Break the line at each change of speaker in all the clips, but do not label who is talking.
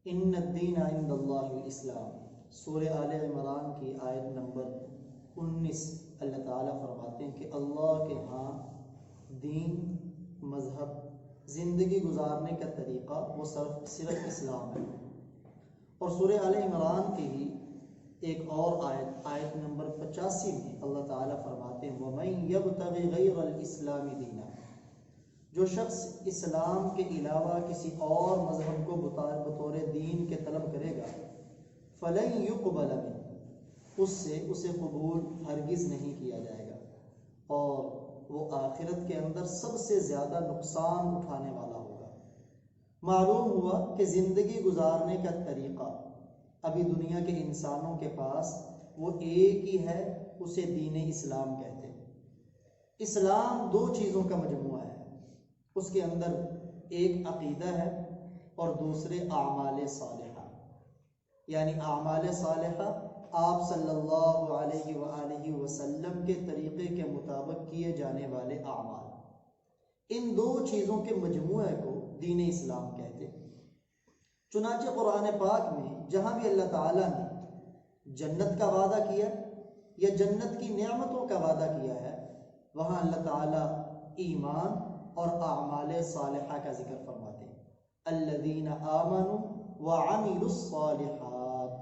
ان الدین عند اللہ الاسلام، سورہ آل عمران کی آیت نمبر 19، اللہ تعالیٰ فرماتے ہیں کہ اللہ کے ہاں دین، مذہب، زندگی گزارنے کا طریقہ وہ صرف اسلام ہے۔ اور سورہ آل عمران کی ہی ایک اور آیت نمبر 85 میں اللہ تعالیٰ فرماتے ہیں وَمَن يَبْتَغِ غَيْرَ الْإِسْلَامِ دِينًا، جو شخص اسلام کے علاوہ کسی اور مذہب کو بطور دین کے طلب کرے گا فَلَن يُقْبَلَ مِنْهُ، اس سے اسے قبول ہرگز نہیں کیا جائے گا، اور وہ آخرت کے اندر سب سے زیادہ نقصان اٹھانے والا ہوگا۔ معلوم ہوا کہ زندگی گزارنے کا طریقہ ابھی دنیا کے انسانوں کے پاس وہ ایک ہی ہے، اسے دین اسلام کہتے ہیں۔ اسلام دو چیزوں کا مجموعہ ہے، اس کے اندر ایک عقیدہ ہے اور دوسرے اعمال صالحہ، یعنی اعمال صالحہ آپ صلی اللہ علیہ وآلہ وسلم کے طریقے کے مطابق کیے جانے والے اعمال، ان دو چیزوں کے مجموعے کو دین اسلام کہتے ہیں۔ چنانچہ قرآن پاک میں جہاں بھی اللہ تعالیٰ نے جنت کا وعدہ کیا یا جنت کی نعمتوں کا وعدہ کیا ہے، وہاں اللہ تعالیٰ ایمان اور اعمال صالحہ کا ذکر فرماتے ہیں، الذین آمنوا وعملوا الصالحات۔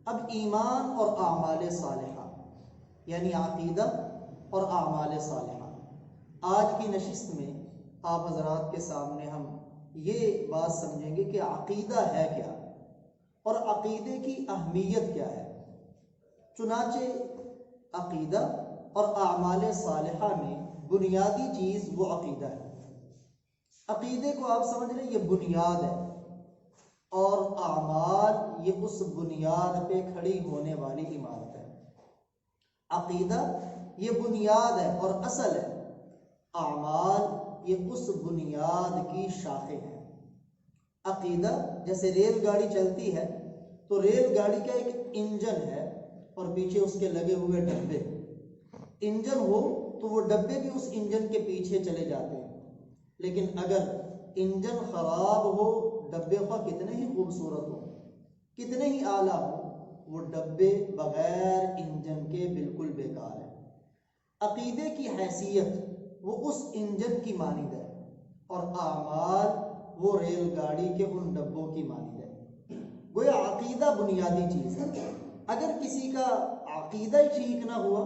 اب ایمان اور اعمال صالحہ یعنی عقیدہ اور اعمال صالحہ، آج کی نشست میں آپ حضرات کے سامنے ہم یہ بات سمجھیں گے کہ عقیدہ ہے کیا اور عقیدے کی اہمیت کیا ہے۔ چنانچہ عقیدہ اور اعمال صالحہ میں بنیادی چیز وہ عقیدہ ہے۔ عقیدے کو آپ سمجھ لیں یہ بنیاد ہے، اور اعمال یہ اس بنیاد پہ کھڑی ہونے والی عمارت ہے۔ عقیدہ یہ بنیاد ہے اور اصل ہے، اعمال یہ اس بنیاد کی شاخیں ہیں۔ عقیدہ جیسے ریل گاڑی چلتی ہے تو ریل گاڑی کا ایک انجن ہے اور پیچھے اس کے لگے ہوئے ڈبے، انجن ہو تو وہ ڈبے بھی اس انجن کے پیچھے چلے جاتے ہیں، لیکن اگر انجن خراب ہو، ڈبے کا کتنے ہی خوبصورت ہو، کتنے ہی اعلیٰ ہو، وہ ڈبے بغیر انجن کے بالکل بیکار ہیں۔ عقیدے کی حیثیت وہ اس انجن کی مانند ہے اور اعمال وہ ریل گاڑی کے ان ڈبوں کی مانند ہے۔ گویا عقیدہ بنیادی چیز ہے، اگر کسی کا عقیدہ ہی ٹھیک نہ ہوا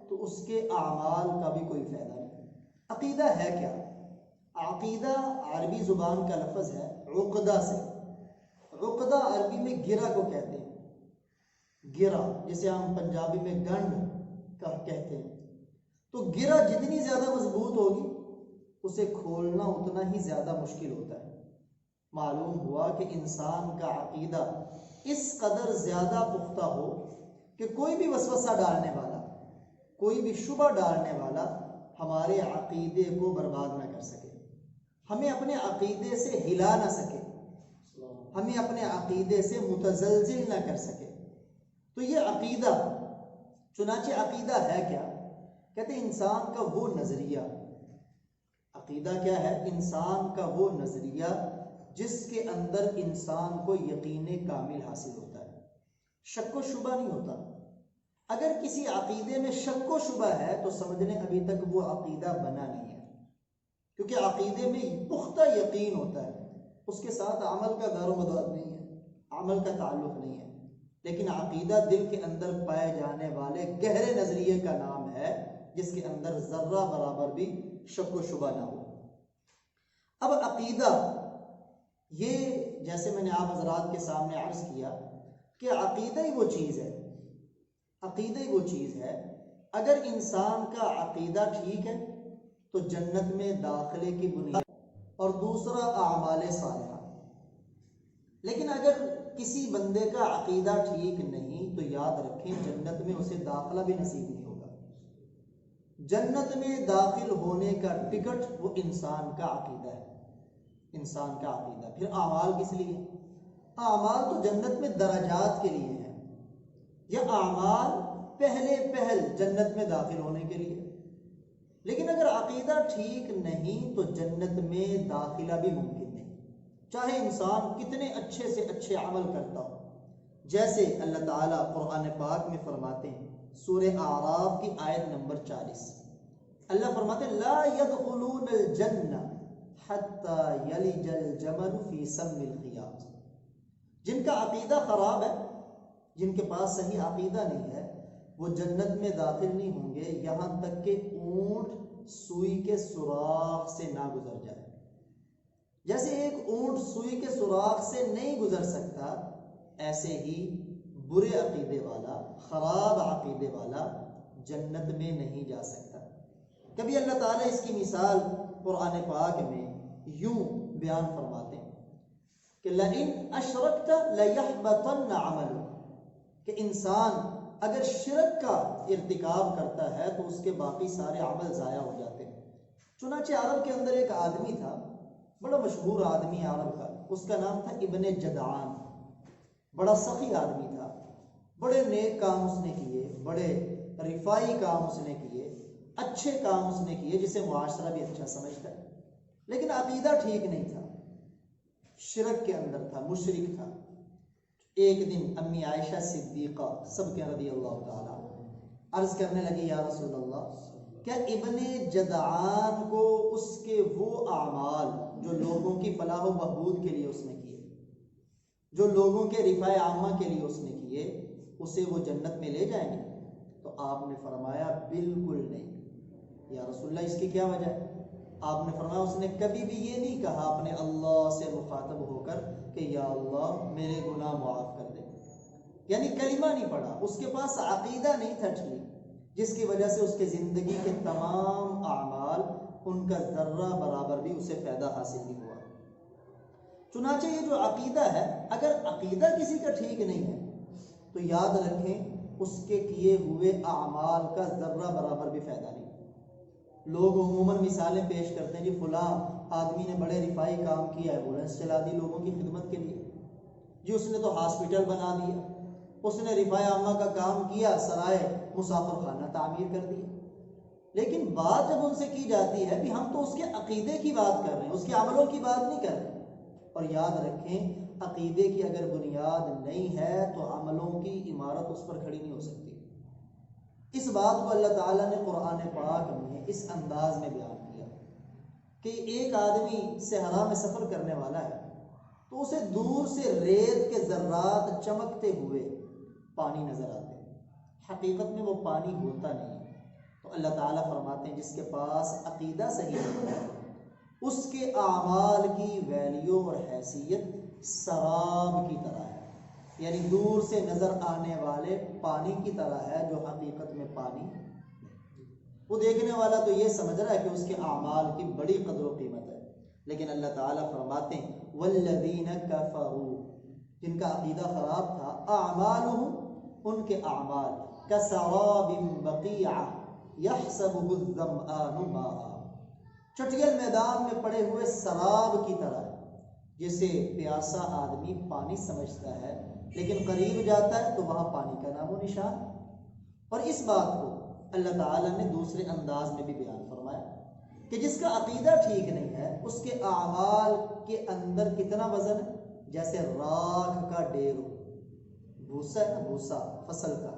تو اس کے اعمال کا بھی کوئی فائدہ نہیں۔ عقیدہ ہے کیا؟ عقیدہ عربی زبان کا لفظ ہے عقدہ سے، عقدہ عربی میں گرہ کو کہتے ہیں، گرہ جسے ہم پنجابی میں گنڈ کہتے ہیں۔ تو گرہ جتنی زیادہ مضبوط ہوگی اسے کھولنا اتنا ہی زیادہ مشکل ہوتا ہے۔ معلوم ہوا کہ انسان کا عقیدہ اس قدر زیادہ پختہ ہو کہ کوئی بھی وسوسہ ڈالنے والا، کوئی بھی شبہ ڈالنے والا ہمارے عقیدے کو برباد نہ کر سکے، ہمیں اپنے عقیدے سے ہلا نہ سکے، ہمیں اپنے عقیدے سے متزلزل نہ کر سکے۔ تو یہ عقیدہ، چنانچہ عقیدہ ہے کیا؟ کہتے ہیں انسان کا وہ نظریہ، عقیدہ کیا ہے؟ انسان کا وہ نظریہ جس کے اندر انسان کو یقین کامل حاصل ہوتا ہے، شک و شبہ نہیں ہوتا۔ اگر کسی عقیدے میں شک و شبہ ہے تو سمجھ لیں ابھی تک وہ عقیدہ بنا نہیں ہے، کیونکہ عقیدے میں پختہ یقین ہوتا ہے، اس کے ساتھ عمل کا دار و مدار نہیں ہے، عمل کا تعلق نہیں ہے۔ لیکن عقیدہ دل کے اندر پائے جانے والے گہرے نظریے کا نام ہے جس کے اندر ذرہ برابر بھی شک و شبہ نہ ہو۔ اب عقیدہ یہ جیسے میں نے آپ حضرات کے سامنے عرض کیا کہ عقیدہ ہی وہ چیز ہے، عقیدہ ہی وہ چیز ہے، اگر انسان کا عقیدہ ٹھیک ہے تو جنت میں داخلے کی بنیاد، اور دوسرا اعمال صالحہ۔ لیکن اگر کسی بندے کا عقیدہ ٹھیک نہیں تو یاد رکھیں جنت میں اسے داخلہ بھی نصیب نہیں ہوگا۔ جنت میں داخل ہونے کا ٹکٹ وہ انسان کا عقیدہ ہے، انسان کا عقیدہ۔ پھر اعمال کس لیے؟ اعمال تو جنت میں درجات کے لیے ہیں، یا اعمال پہل جنت میں داخل ہونے کے لیے۔ لیکن اگر عقیدہ ٹھیک نہیں تو جنت میں داخلہ بھی ممکن نہیں۔ چاہے انسان کتنے اچھے سے اچھے عمل کرتا ہو. جیسے اللہ تعالیٰ قرآن پاک میں فرماتے ہیں سورہ اعراف کی آیت نمبر 40، اللہ فرماتے ہیں لا يدخلون الجنہ حتی یلج الجمل فی سم الخیاط. جن کا عقیدہ خراب ہے، جن کے پاس صحیح عقیدہ نہیں ہے، وہ جنت میں داخل نہیں ہوں گے یہاں تک کہ اونٹ سوئی کے سوراخ سے نہ گزر جائے. جیسے ایک اونٹ سوئی کے سوراخ سے نہیں گزر سکتا، ایسے ہی برے عقیدے والا، خراب عقیدے والا جنت میں نہیں جا سکتا. کبھی اللہ تعالیٰ اس کی مثال قرآن پاک میں یوں بیان فرماتے ہیں کہ لَإِنْ أَشْرَكْتَ لَيَحْبَطَنَّ عَمَلُكَ، کہ انسان اگر شرک کا ارتکاب کرتا ہے تو اس کے باقی سارے عمل ضائع ہو جاتے ہیں. چنانچہ عرب کے اندر ایک آدمی تھا، بڑا مشہور آدمی عرب کا، اس کا نام تھا ابن جدعان. بڑا سخی آدمی تھا، بڑے نیک کام اس نے کیے، بڑے رفائی کام اس نے کیے، اچھے کام اس نے کیے جسے معاشرہ بھی اچھا سمجھتا ہے، لیکن عقیدہ ٹھیک نہیں تھا، شرک کے اندر تھا، مشرک تھا. ایک دن امی عائشہ صدیقہ سب کے رضی اللہ تعالیٰ عرض کرنے لگی یا رسول اللہ، کیا ابن جدعان کو اس کے وہ اعمال جو لوگوں کی فلاح و بہبود کے لیے اس نے کیے، جو لوگوں کے رفاع عامہ کے لیے اس نے کیے، اسے وہ جنت میں لے جائیں گے؟ تو آپ نے فرمایا بالکل نہیں. یا رسول اللہ اس کی کیا وجہ ہے؟ آپ نے فرمایا اس نے کبھی بھی یہ نہیں کہا اپنے اللہ سے مخاطب ہو کر کہ یا اللہ میرے گناہ معاف کر دے، یعنی کلمہ نہیں پڑھا، اس کے پاس عقیدہ نہیں تھا ٹھیک، جس کی وجہ سے اس کے زندگی کے تمام اعمال ان کا ذرہ برابر بھی اسے فائدہ حاصل نہیں ہوا. چنانچہ یہ جو عقیدہ ہے، اگر عقیدہ کسی کا ٹھیک نہیں ہے تو یاد رکھیں اس کے کیے ہوئے اعمال کا ذرہ برابر بھی فائدہ نہیں. لوگ عموماً مثالیں پیش کرتے ہیں جی فلاں آدمی نے بڑے رفائی کام کیا ہے، ایمبولینس چلا دی لوگوں کی خدمت کے لیے، جی اس نے تو ہاسپٹل بنا دیا، اس نے رفاع عامہ کا کام کیا، سرائے مسافر خانہ تعمیر کر دیا. لیکن بات جب ان سے کی جاتی ہے کہ ہم تو اس کے عقیدے کی بات کر رہے ہیں، اس کے عملوں کی بات نہیں کر رہے. اور یاد رکھیں عقیدے کی اگر بنیاد نہیں ہے تو عملوں کی عمارت اس پر کھڑی نہیں ہو سکتی. اس بات کو اللہ تعالیٰ نے قرآن پاک میں اس انداز میں بیان کیا کہ ایک آدمی صحرا میں سفر کرنے والا ہے تو اسے دور سے ریت کے ذرات چمکتے ہوئے پانی نظر آتے ہیں، حقیقت میں وہ پانی ہوتا نہیں ہے. تو اللہ تعالیٰ فرماتے ہیں جس کے پاس عقیدہ صحیح نہیں ہے اس کے اعمال کی ویلیو اور حیثیت سراب کی طرح ہے، یعنی دور سے نظر آنے والے پانی کی طرح ہے جو حقیقت میں پانی نہیں. وہ دیکھنے والا تو یہ سمجھ رہا ہے کہ اس کے اعمال کی بڑی قدر و قیمت ہے، لیکن اللہ تعالیٰ فرماتے ہیں والذین کفروا، جن کا عقیدہ خراب تھا، اعمالهم، ان کے اعمال کسراب بقیعہ یحسبہ الظمآن ماء، چٹیل میدان میں پڑے ہوئے سراب کی طرح جسے پیاسا آدمی پانی سمجھتا ہے لیکن قریب جاتا ہے تو وہاں پانی کا نام و نشان. اور اس بات کو اللہ تعالیٰ نے دوسرے انداز میں بھی بیان فرمایا کہ جس کا عقیدہ ٹھیک نہیں ہے اس کے اعمال کے اندر کتنا وزن ہے، جیسے راکھ کا ڈھیر ہو، بھوسا ہے نا، بھوسا فصل کا،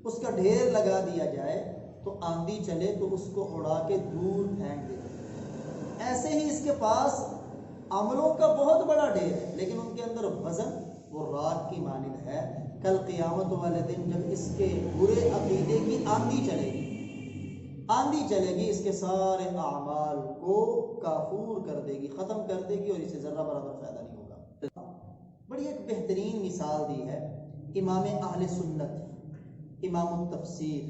اس کا ڈھیر لگا دیا جائے تو آندھی چلے تو اس کو اڑا کے دور پھینک دے. ایسے ہی اس کے پاس عملوں کا بہت بڑا ڈھیر ہے لیکن ان کے اندر وزن وہ راکھ کی مانند ہے. کل قیامت والے دن جب اس کے برے عقیدے کی آندھی چلے گی اس کے سارے اعمال کو کافور کر دے گی، ختم کر دے گی اور اسے ذرہ برابر فائدہ نہیں ہوگا. بڑی ایک بہترین مثال دی ہے امام اہل سنت، امام التفسیر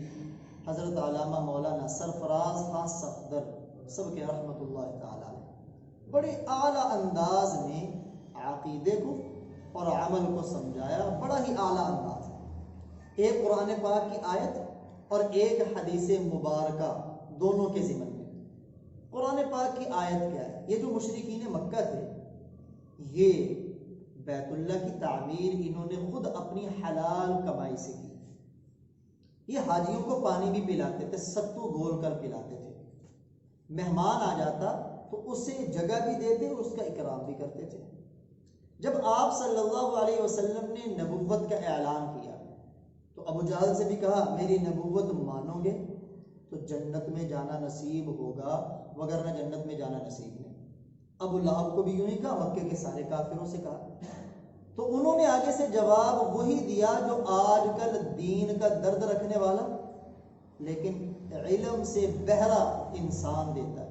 حضرت علامہ مولانا سرفراز خان صفدر سب کے رحمت اللہ تعالیٰ نے بڑے اعلیٰ انداز میں عقیدے کو اور عمل کو سمجھایا، بڑا ہی اعلیٰ انداز. ایک قرآن پاک کی آیت اور ایک حدیث مبارکہ دونوں کے ضمن میں. قرآن پاک کی آیت کیا ہے؟ یہ جو مشرکین مکہ تھے یہ بیت اللہ کی تعمیر انہوں نے خود اپنی حلال کمائی سے کی. یہ حاجیوں کو پانی بھی پلاتے تھے، ستو گھول کر پلاتے تھے، مہمان آ جاتا تو اسے جگہ بھی دیتے اور اس کا اکرام بھی کرتے تھے. جب آپ صلی اللہ علیہ وسلم نے نبوت کا اعلان کیا تو ابو جہل سے بھی کہا میری نبوت مانو گے تو جنت میں جانا نصیب ہوگا، وگرنہ جنت میں جانا نصیب نہیں۔ ابو لہب کو بھی یوں ہی کہا، مکے کے سارے کافروں سے کہا۔ تو انہوں نے آگے سے جواب وہی دیا جو آج کل دین کا درد رکھنے والا لیکن علم سے بہرا انسان دیتا ہے۔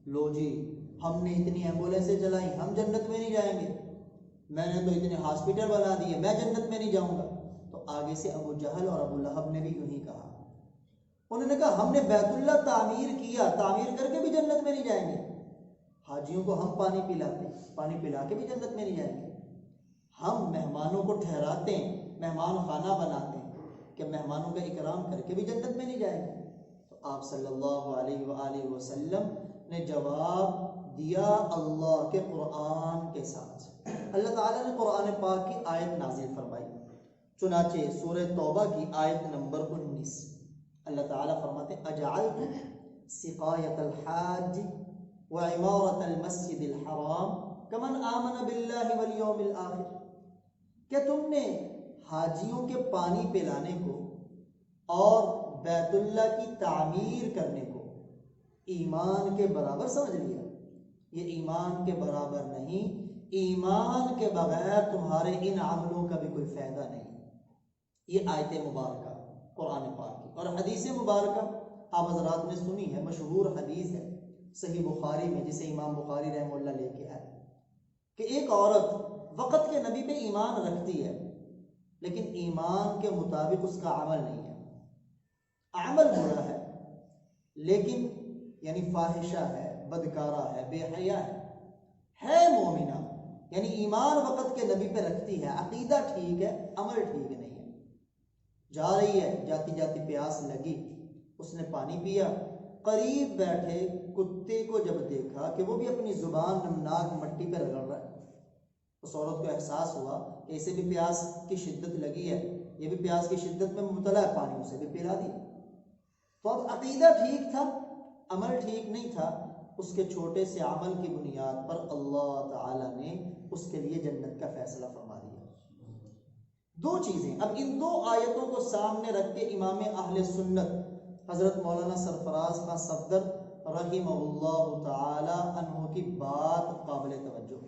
لو جی، ہم نے اتنی ایمبولینسیں چلائیں، ہم جنت میں نہیں جائیں گے، میں نے تو اتنے ہاسپٹل بنا دیے، میں جنت میں نہیں جاؤں گا۔ تو آگے سے ابو جہل اور ابو لہب نے بھی یوں ہی کہا، انہوں نے کہا ہم نے بیت اللہ تعمیر کیا، تعمیر کر کے بھی جنت میں نہیں جائیں گے۔ حاجیوں کو ہم پانی پلاتے ہیں، پانی پلا کے بھی جنت میں نہیں جائیں گے۔ ہم مہمانوں کو ٹھہراتے ہیں، مہمان خانہ بناتے ہیں کہ مہمانوں کا اکرام کر کے بھی جنت میں نہیں جائیں گے۔ تو آپ صلی اللہ علیہ وآلہ وسلم نے جواب دیا اللہ کے قرآن کے ساتھ۔ اللہ تعالیٰ نے قرآن پاک کی آیت نازل فرمائی، چنانچہ سورہ توبہ کی آیت نمبر 19 اللہ تعالیٰ فرماتے ہیں اجعلتم سقایۃ الحاج وعمارۃ المسجد الحرام کمن آمن باللہ والیوم الآخر، کہ تم نے حاجیوں کے پانی پلانے کو اور بیت اللہ کی تعمیر کرنے کو ایمان کے برابر سمجھ لیا؟ یہ ایمان کے برابر نہیں، ایمان کے بغیر تمہارے ان عملوں کا بھی کوئی فائدہ نہیں۔ یہ آیت مبارکہ قرآن پاک کی اور حدیث مبارکہ آپ حضرات نے سنی ہے، مشہور حدیث ہے صحیح بخاری میں، جسے امام بخاری رحمہ اللہ لے کے آئے کہ ایک عورت وقت کے نبی پہ ایمان رکھتی ہے لیکن ایمان کے مطابق اس کا عمل نہیں ہے، عمل برا ہے لیکن یعنی فاحشہ ہے، بدکارہ ہے، بے حیا ہے مومنہ، یعنی ایمان وقت کے نبی پہ رکھتی ہے، عقیدہ ٹھیک ہے، عمل ٹھیک نہیں ہے۔ جا رہی ہے، جاتی جاتی پیاس لگی، اس نے پانی پیا، قریب بیٹھے کتے کو جب دیکھا کہ وہ بھی اپنی زبان نمناک مٹی پہ رگڑ رہا ہے، اس عورت کو احساس ہوا کہ اسے بھی پیاس کی شدت لگی ہے، یہ بھی پیاس کی شدت میں مبتلا ہے، پانی اسے بھی پلا دیا۔ تو اب عقیدہ ٹھیک تھا، عمل ٹھیک نہیں تھا، اس کے چھوٹے سے عمل کی بنیاد پر اللہ تعالیٰ نے اس کے لیے جنت کا فیصلہ فرما دیا۔ دو چیزیں، اب ان دو آیتوں کو سامنے رکھ کے امام اہل سنت حضرت مولانا سرفراز خان صفدر رحمہ اللہ تعالی عنہ کی بات قابل توجہ،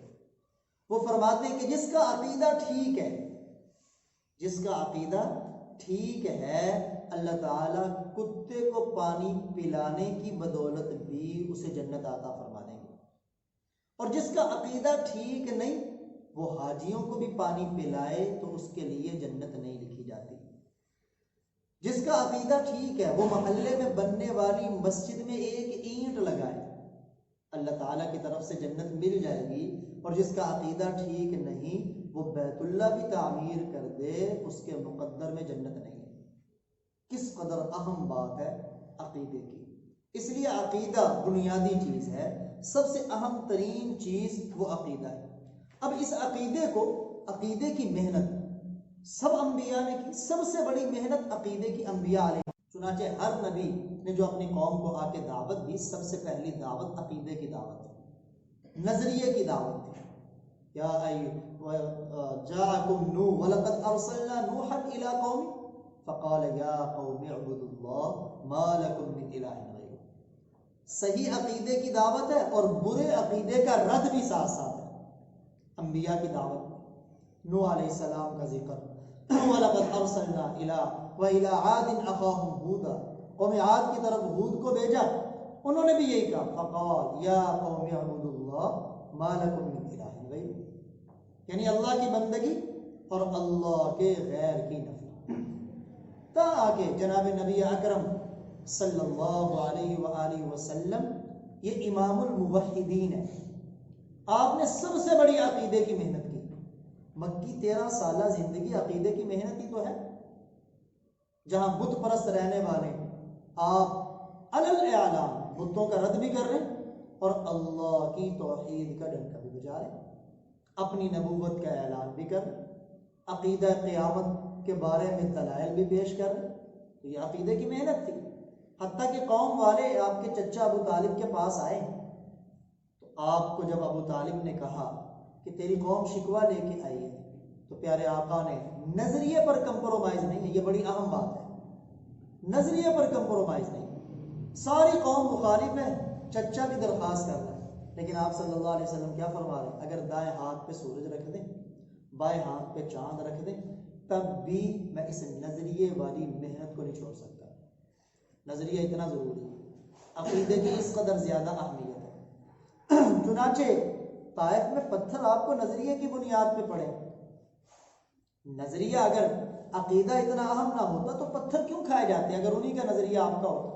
وہ فرماتے ہیں کہ جس کا عقیدہ ٹھیک ہے، جس کا عقیدہ ٹھیک ہے، اللہ تعالیٰ کتے کو پانی پلانے کی بدولت بھی اسے جنت عطا فرما دیں گے، اور جس کا عقیدہ ٹھیک نہیں وہ حاجیوں کو بھی پانی پلائے تو اس کے لیے جنت نہیں لکھی جاتی۔ جس کا عقیدہ ٹھیک ہے وہ محلے میں بننے والی مسجد میں ایک اینٹ لگائے، اللہ تعالیٰ کی طرف سے جنت مل جائے گی، اور جس کا عقیدہ ٹھیک نہیں وہ بیت اللہ بھی تعمیر کر دے، اس کے مقدر میں جنت نہیں ہے۔ کس قدر اہم بات ہے عقیدے کی، اس لیے عقیدہ بنیادی چیز ہے، سب سے اہم ترین چیز وہ عقیدہ ہے۔ اب اس عقیدے کو، عقیدے کی محنت سب انبیاء نے کی، سب سے بڑی محنت عقیدے کی انبیاء علیہ، چنانچہ ہر نبی نے جو اپنی قوم کو آ کے دعوت دی، سب سے پہلی دعوت عقیدے کی دعوت تھی، نظریے کی دعوت تھی۔ یا جاءکم نوح وَلَقَدْ أَرْسَلْنَا نُوحًا إِلَىٰ قَوْمِهِ فَقَالَ يَا قَوْمِ اعْبُدُوا اللَّهَ مَا لَكُم مِّنْ إِلَٰهٍ غَيْرُهُ۔ صحیح عقیدے کی دعوت ہے اور برے عقیدے کا رد بھی ساتھ ساتھ ہے۔ انبیاء کی دعوت، نوح علیہ السلام کا ذکر، وَلَقَدْ أَرْسَلْنَا وَإِلَىٰ عَادٍ أَخَاهُمْ هُودًا، قوم عاد کی طرف ہود کو بھیجا، انہوں نے بھی یہی کہا، فَقَالَ يَا قَوْمِ اعْبُدُوا اللَّهَ مَا لَكُم مِّنْ إِلَٰهٍ غَيْرُهُ، یعنی اللہ کی بندگی اور اللہ کے غیر کی نفی، تاکہ جناب نبی اکرم صلی اللہ علیہ وآلہ وسلم یہ امام الموحدین ہے، آپ نے سب سے بڑی عقیدے کی محنت کی۔ مکی 13 سالہ زندگی عقیدے کی محنت ہی تو ہے، جہاں بت پرست رہنے والے آپ علی اعلان بتوں کا رد بھی کر رہے ہیں اور اللہ کی توحید کا ڈنکا بھی بجا رہے ہیں، اپنی نبوت کا اعلان بھی کر رہے ہیں، عقیدہ قیامت کے بارے میں دلائل بھی پیش کر رہے ہیں۔ تو یہ عقیدے کی محنت تھی، حتیٰ کہ قوم والے آپ کے چچا ابو طالب کے پاس آئے تو آپ کو جب ابو طالب نے کہا کہ تیری قوم شکوہ لے کے آئی ہے، تو پیارے آقا نے نظریے پر کمپرومائز نہیں ہے، یہ بڑی اہم بات ہے، نظریے پر کمپرومائز نہیں، ساری قوم مخالف ہے، چچا بھی درخواست کر رہا ہے، لیکن آپ صلی اللہ علیہ وسلم کیا فرما رہے ہیں؟ اگر دائیں ہاتھ پہ سورج رکھ دیں، بائیں ہاتھ پہ چاند رکھ دیں، تب بھی میں اس نظریے والی محنت کو نہیں چھوڑ سکتا۔ نظریہ اتنا ضروری ہے، عقیدے کی اس قدر زیادہ اہمیت ہے۔ چنانچہ طائف میں پتھر آپ کو نظریے کی بنیاد پہ پڑے، نظریہ اگر عقیدہ اتنا اہم نہ ہوتا تو پتھر کیوں کھائے جاتے اگر انہی کا نظریہ آپ کا ہوتا؟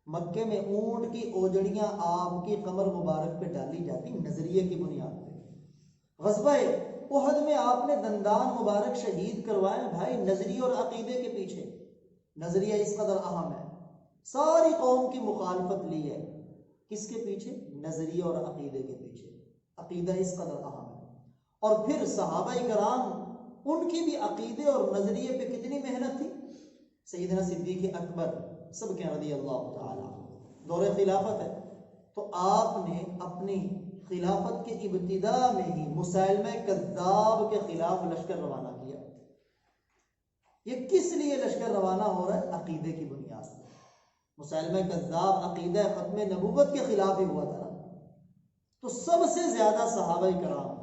مکے میں اونٹ کی اوجڑیاں آپ کی قمر مبارک پہ ڈالی جاتی نظریے کی بنیاد پہ۔ غزوہ احد میں آپ نے دندان مبارک شہید کروائے بھائی نظریے اور عقیدے کے پیچھے، نظریہ اس قدر اہم ہے، ساری قوم کی مخالفت لی ہے، کس کے پیچھے؟ نظریے اور عقیدے کے پیچھے، عقیدہ اس قدر اہم ہے۔ اور پھر صحابہ کرام ان کی بھی عقیدے اور نظریے پہ کتنی محنت تھی۔ سیدنا صدیق اکبر سب کے رضی اللہ تعالی دور خلافت ہے، تو آپ نے اپنی خلافت کے ابتدا میں ہی مسیلمہ کذاب کے خلاف لشکر روانہ کیا۔ یہ کس لیے لشکر روانہ ہو رہا ہے؟ عقیدے کی بنیاد پر۔ مسیلمہ کذاب عقیدہ ختم نبوت کے خلاف ہی ہوا تھا نا، تو سب سے زیادہ صحابہ کرام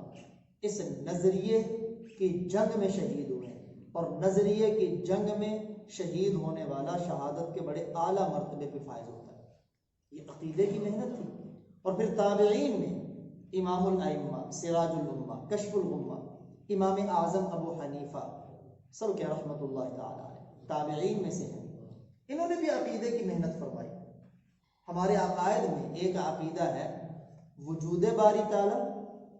اس نظریے کی جنگ میں شہید ہوئے، اور نظریے کی جنگ میں شہید ہونے والا شہادت کے بڑے اعلیٰ مرتبے پہ فائز ہوتا ہے، یہ عقیدے کی محنت تھی۔ اور پھر تابعین میں امام الائمہ، سراج الامہ، کشف الغمہ، امام اعظم ابو حنیفہ سب کے رحمت اللہ تعالی علیہ تابعین میں سے ہیں، انہوں نے بھی عقیدے کی محنت فرمائی۔ ہمارے عقائد میں ایک عقیدہ ہے وجود باری تعالیٰ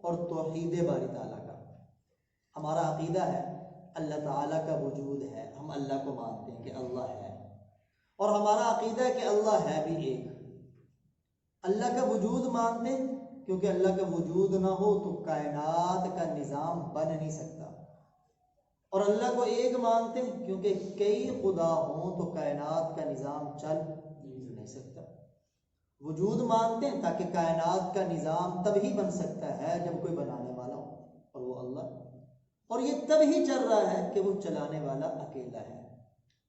اور توحید باری تعالیٰ کا۔ ہمارا عقیدہ ہے اللہ تعالیٰ کا وجود ہے، ہم اللہ کو مانتے ہیں کہ اللہ ہے، اور ہمارا عقیدہ ہے کہ اللہ ہے بھی ایک۔ اللہ کا وجود مانتے ہیں کیونکہ اللہ کا وجود نہ ہو تو کائنات کا نظام بن نہیں سکتا، اور اللہ کو ایک مانتے ہیں کیونکہ کئی خدا ہوں تو کائنات کا نظام چل نہیں سکتا۔ وجود مانتے ہیں تاکہ کائنات کا نظام تبھی بن سکتا ہے جب کوئی بنانے والا ہو، اور وہ اللہ، اور یہ تبھی چل رہا ہے کہ وہ چلانے والا اکیلا ہے۔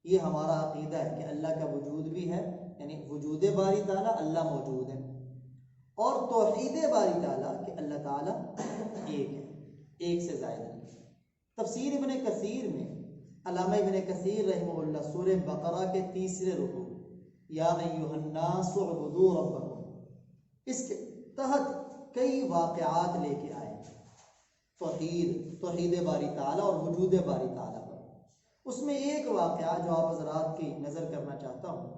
یہ ہمارا عقیدہ ہے کہ اللہ کا وجود بھی ہے، یعنی وجود باری تعالیٰ اللہ موجود ہے، اور توحید باری تعالیٰ کہ اللہ تعالیٰ ایک ہے، ایک سے زائد نہیں۔ تفسیر ابن کثیر میں علامہ ابن کثیر رحمہ اللہ سورہ بقرہ کے 3 رکوع یا ایھا الناس اعبدوا ربکم، اس کے تحت کئی واقعات لے کے آئے توحید باری تعالیٰ اور وجود باری تعالیٰ پر۔ اس میں ایک واقعہ جو آپ حضرات کی نظر کرنا چاہتا ہوں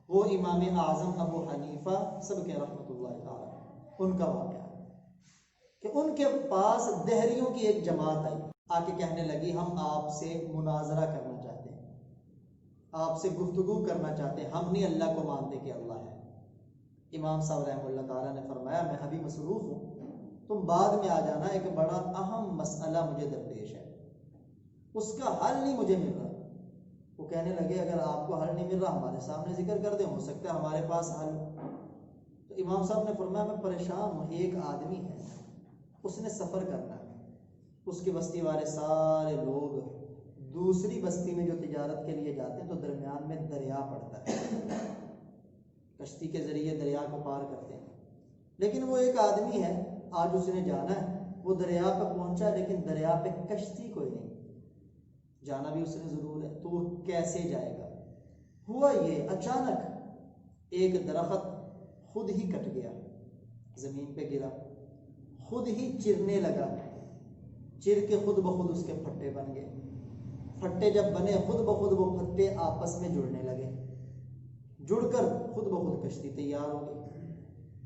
وہ امام اعظم ابو حنیفہ سب کے رحمت اللہ تعالیٰ ان کا واقعہ ہے کہ ان کے پاس دہریوں کی ایک جماعت آئی، آ کے کہنے لگی ہم آپ سے مناظرہ کرنا چاہتے ہیں، آپ سے گفتگو کرنا چاہتے ہیں، ہم نہیں اللہ کو مانتے کہ اللہ ہے۔ امام صاحب رحمہ اللہ تعالیٰ نے فرمایا میں ابھی مصروف ہوں، تم بعد میں آ جانا، ایک بڑا اہم مسئلہ مجھے درپیش ہے، اس کا حل نہیں مجھے مل رہا۔ وہ کہنے لگے اگر آپ کو حل نہیں مل رہا ہمارے سامنے ذکر کر دیں، ہو سکتا ہے ہمارے پاس حل ہو۔ تو امام صاحب نے فرمایا میں پریشان ہوں، ایک آدمی ہے اس نے سفر کرنا ہے، اس کی بستی والے سارے لوگ دوسری بستی میں جو تجارت کے لیے جاتے ہیں تو درمیان میں دریا پڑتا ہے، کشتی کے ذریعے دریا کو پار کرتے ہیں، لیکن وہ ایک آدمی ہے آج اس نے جانا ہے، وہ دریا پہ پہنچا لیکن دریا پہ کشتی کوئی نہیں، جانا بھی اس نے ضرور ہے، تو وہ کیسے جائے گا؟ ہوا یہ اچانک ایک درخت خود ہی کٹ گیا، زمین پہ گرا، خود ہی چرنے لگا، چر کے خود بخود اس کے پھٹے بن گئے، پھٹے جب بنے خود بخود وہ پھٹے آپس میں جڑنے لگے، جڑ کر خود بخود کشتی تیار ہو گئی،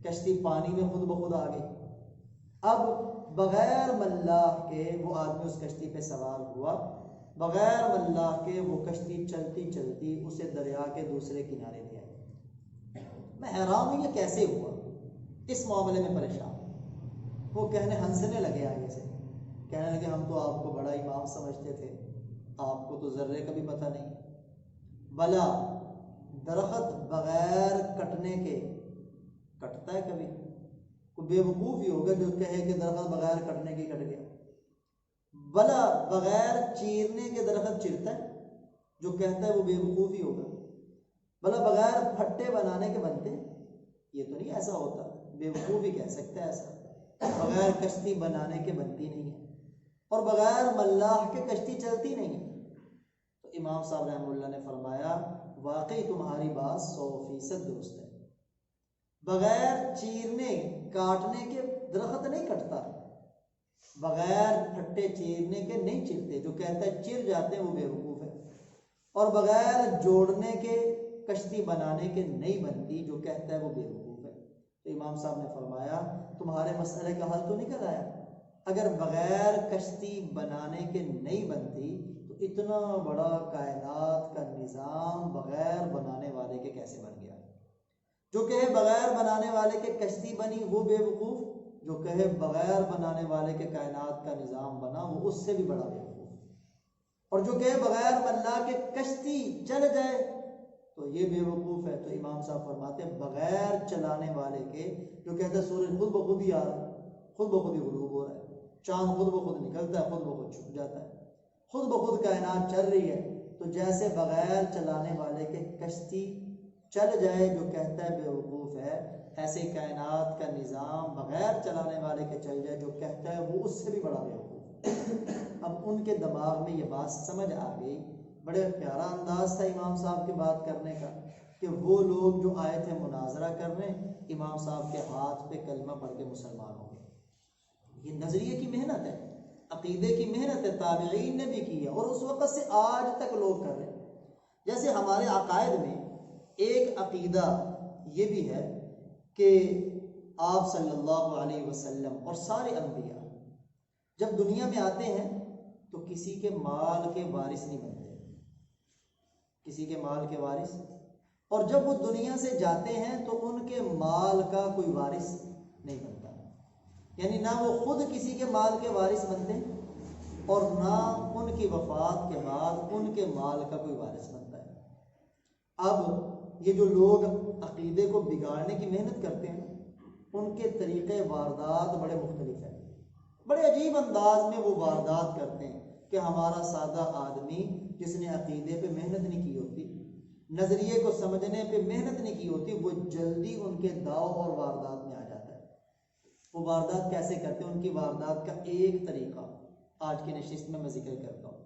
کشتی پانی میں خود بخود آ گئی۔ اب بغیر ملاح کے وہ آدمی اس کشتی پہ سوار ہوا، بغیر ملاح کے وہ کشتی چلتی چلتی اسے دریا کے دوسرے کنارے لے آئی۔ میں حیران ہوں یہ کیسے ہوا، اس معاملے میں پریشان۔ وہ ہنسنے لگے آگے سے، کہنے لگے ہم تو آپ کو بڑا امام سمجھتے تھے، آپ کو تو ذرے کا بھی پتہ نہیں، بلا درخت بغیر کٹنے کے کٹتا ہے کبھی؟ وہ بیوقوف ہی ہوگا جو کہے کہ درخت بغیر کٹنے کے کٹ گیا. بلا بغیر چیرنے کے درخت چرتا ہے، جو کہتا ہے وہ بیوقوف ہی ہوگا. بلا بغیر پھٹے بنانے کے بنتے ہیں، یہ تو نہیں ایسا ہوتا، بیوقوف ہی کہہ سکتا ہے ایسا. بغیر کشتی بنانے کے بنتی نہیں ہے، اور بغیر ملاح کے کشتی چلتی نہیں. تو امام صاحب رحمہ اللہ نے فرمایا واقعی تمہاری بات 100% درست ہے. بغیر چیرنے کاٹنے کے درخت نہیں کٹتا، بغیر پھٹے چیرنے کے نہیں چرتے. جو کہتا ہے چر جاتے ہیں وہ بیوقوف ہے. اور بغیر جوڑنے کے کشتی بنانے کے نہیں بنتی، جو کہتا ہے وہ بیوقوف ہے. تو امام صاحب نے فرمایا تمہارے مسئلے کا حل تو نکل آیا. اگر بغیر کشتی بنانے کے نہیں بنتی تو اتنا بڑا کائنات کا نظام بغیر بنانے والے کے کیسے بن گیا؟ جو کہے بغیر بنانے والے کے کشتی بنی وہ بیوقوف، جو کہے بغیر بنانے والے کے کائنات کا نظام بنا وہ اس سے بھی بڑا بیوقوف. اور جو کہے بغیر ملا کے کشتی چل جائے تو یہ بیوقوف ہے. تو امام صاحب فرماتے ہیں بغیر چلانے والے کے، جو کہتا ہے سورج خود بخود ہی آ رہا ہے، خود بخود ہی غروب ہو رہا ہے، چاند خود بخود نکلتا ہے، خود بخود چھپ جاتا ہے، خود بخود کائنات چل رہی ہے، تو جیسے بغیر چلانے والے کے کشتی چل جائے جو کہتا ہے بیوقوف ہے، ایسے کائنات کا نظام بغیر چلانے والے کے چل جائے جو کہتا ہے وہ اس سے بھی بڑا بیوقوف ہے. اب ان کے دماغ میں یہ بات سمجھ آ گئی. بڑے پیارا انداز تھا امام صاحب کی بات کرنے کا کہ وہ لوگ جو آئے تھے مناظرہ کرنے، امام صاحب کے ہاتھ پہ کلمہ پڑھ کے مسلمان ہو گئے. یہ نظریے کی محنت ہے، عقیدے کی محنت ہے، تابعین نے بھی کی ہے اور اس وقت سے آج تک لوگ کر رہے ہیں. جیسے ہمارے عقائد میں ایک عقیدہ یہ بھی ہے کہ آپ صلی اللہ علیہ وسلم اور سارے انبیاء جب دنیا میں آتے ہیں تو کسی کے مال کے وارث نہیں بنتے، کسی کے مال کے وارث، اور جب وہ دنیا سے جاتے ہیں تو ان کے مال کا کوئی وارث نہیں بنتا. یعنی نہ وہ خود کسی کے مال کے وارث بنتے اور نہ ان کی وفات کے بعد ان کے مال کا کوئی وارث بنتا ہے. اب یہ جو لوگ عقیدے کو بگاڑنے کی محنت کرتے ہیں ان کے طریقے واردات بڑے مختلف ہیں. بڑے عجیب انداز میں وہ واردات کرتے ہیں کہ ہمارا سادہ آدمی جس نے عقیدے پہ محنت نہیں کی ہوتی، نظریے کو سمجھنے پہ محنت نہیں کی ہوتی، وہ جلدی ان کے داؤ اور واردات میں آ جاتا ہے. وہ واردات کیسے کرتے ہیں؟ ان کی واردات کا ایک طریقہ آج کی نشست میں ذکر کرتا ہوں.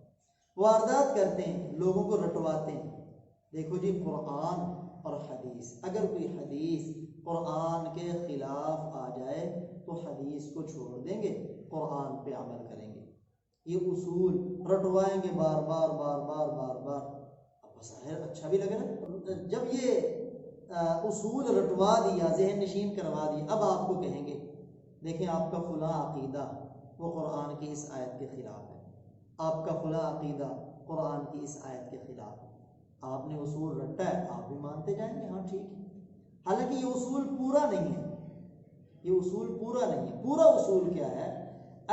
واردات کرتے ہیں، لوگوں کو رٹواتے ہیں. دیکھو جی قرآن اور حدیث، اگر کوئی حدیث قرآن کے خلاف آ جائے تو حدیث کو چھوڑ دیں گے، قرآن پہ عمل کریں گے. یہ اصول رٹوائیں گے بار بار بار بار بار بار. اب بظاہر اچھا بھی لگ رہا ہے. جب یہ اصول رٹوا دیا، ذہن نشین کروا دیا، اب آپ کو کہیں گے دیکھیں آپ کا فلاں عقیدہ وہ قرآن کی اس آیت کے خلاف ہے، آپ کا فلاں عقیدہ قرآن کی اس آیت کے خلاف ہے. آپ نے اصول رٹا ہے، آپ بھی مانتے جائیں گے ہاں ٹھیک ہے. حالانکہ یہ اصول پورا نہیں ہے، یہ اصول پورا نہیں ہے. پورا اصول کیا ہے؟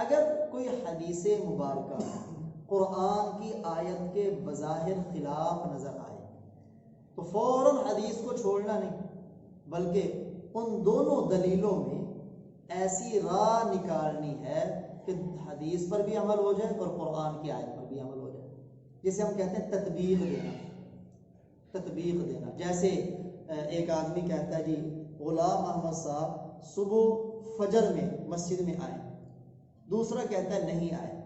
اگر کوئی حدیث مبارکہ قرآن کی آیت کے بظاہر خلاف نظر آئے تو فوراً حدیث کو چھوڑنا نہیں، بلکہ ان دونوں دلیلوں میں ایسی راہ نکالنی ہے کہ حدیث پر بھی عمل ہو جائے اور قرآن کی آیت پر بھی عمل ہو جائے، جسے ہم کہتے ہیں تطبیق دینا. تطبیق دینا. جیسے ایک آدمی کہتا ہے جی غلام احمد صاحب صبح فجر میں مسجد میں آئے، دوسرا کہتا ہے نہیں آئے.